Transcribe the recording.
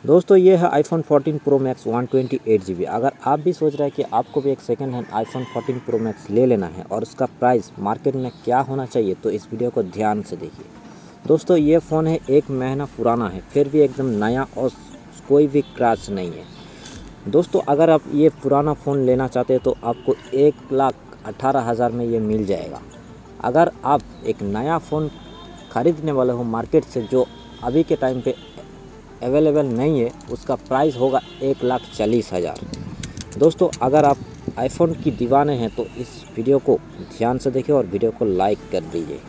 दोस्तों ये है iPhone 14 Pro Max 128 GB। अगर आप भी सोच रहे हैं कि आपको भी एक second hand iPhone 14 Pro Max ले लेना है और उसका प्राइस मार्केट में क्या होना चाहिए, तो इस वीडियो को ध्यान से देखिए। दोस्तों ये फ़ोन है 1 महीना पुराना है, फिर भी एकदम नया और कोई भी क्रैच नहीं है। दोस्तों अगर आप ये पुराना फ़ोन लेना चाहते हैं तो आपको 1,18,000 में ये मिल जाएगा। अगर आप एक नया फ़ोन ख़रीदने वाले हो मार्केट से जो अभी के टाइम पे अवेलेबल नहीं है, उसका प्राइस होगा 1,40,000। दोस्तों अगर आप आईफोन की दीवाने हैं तो इस वीडियो को ध्यान से देखिए और वीडियो को लाइक कर दीजिए।